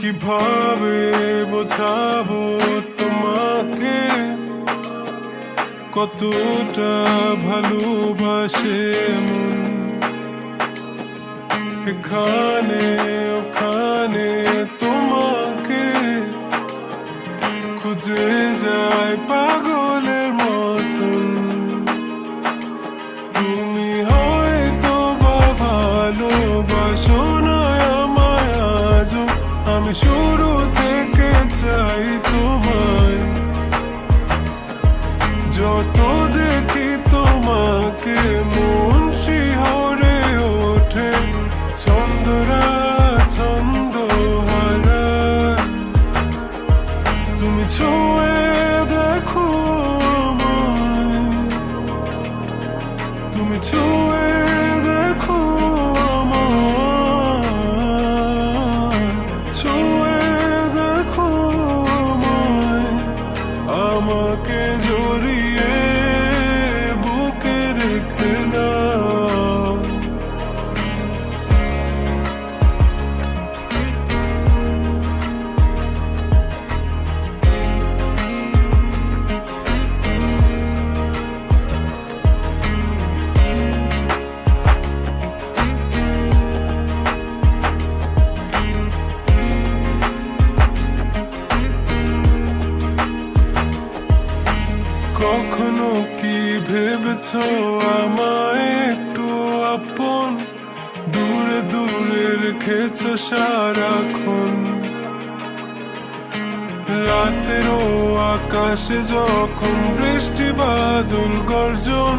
কিভাবে বোঝাবো তোমাকে কতটা ভালোবাসে মন। এখানে ওখানে তোমাকে খুঁজে যায় পাগলের মতন। তুমি হয়তো বা ভালোবাসো না আমায় আজও, আমি শুরু থেকে চাই তোমায়। যত দেখি তোমাকে মন শিহরে ওঠে, ছন্দরা ছন্দ হারায়। তুমি ছুঁয়ে দেখো আমায়, তুমি ছুঁয়ে দেখো আমায়, ছুঁয়ে দেখো আমায়। আমাকে জড়িয়ে বুকে রেখে দাও। কখনো কি ভেবেছ আমায় একটু আপন, দূরে দূরে রেখেছ সারাক্ষণ। রাতেরও আকাশে যখন বৃষ্টি বাদল গর্জন,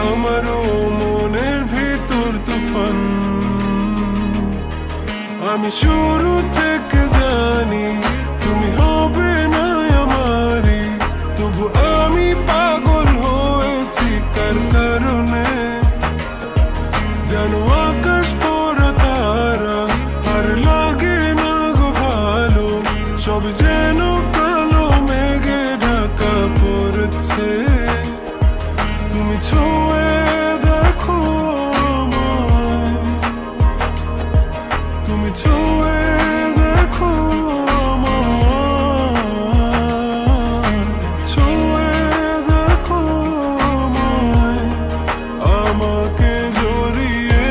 আমারও মনের ভিতর তুফান। আমি শুরু থেকে জানি তুমি হবে না আমারই, তবু আমি পাগল হয়েছি কার কারণে। জানো আকাশ পড়া তারা আর লাগে না গো ভালো, সব যেন কালো মেঘে ঢাকা পড়েছে। তুমি ছুঁয়ে দেখো আমায়, তুমি ছুঁয়ে দেখো আমায়, ছুঁয়ে দেখো আমায়। আমাকে জড়িয়ে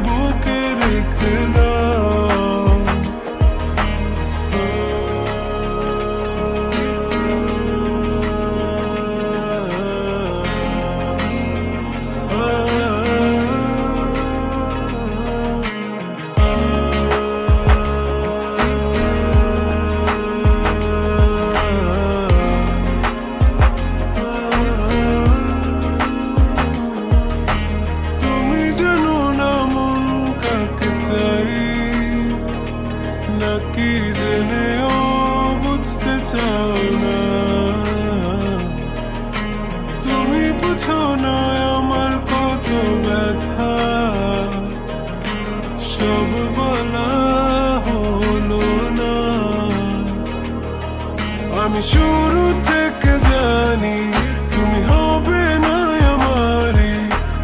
বুকে রেখে দাও। তুমি জানো না মন কাকে চাই, নাকি জেনেও বুঝতে চাও না। তুমি বুঝো না আমার কত ব্যথা, সব বলা হলো না। আমি শুরু থেকে জানি তুমি হবে না আমারই,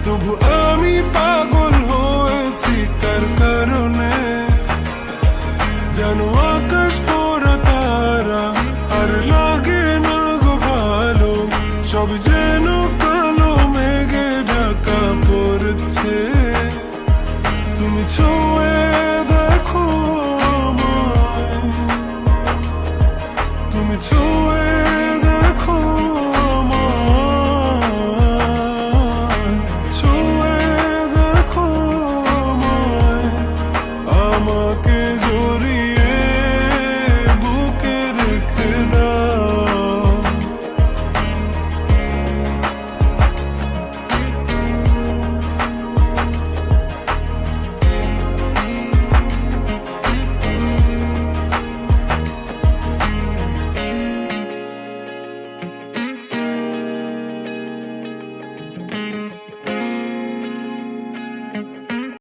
তবু আমি পাগল হয়েছি কার কারণে। জানো আকাশ পড়া তারা আর লাগে না গো ভালো, সব যেন কালো মেঘে ঢাকা পড়েছে। তুমি ছুঁয়ে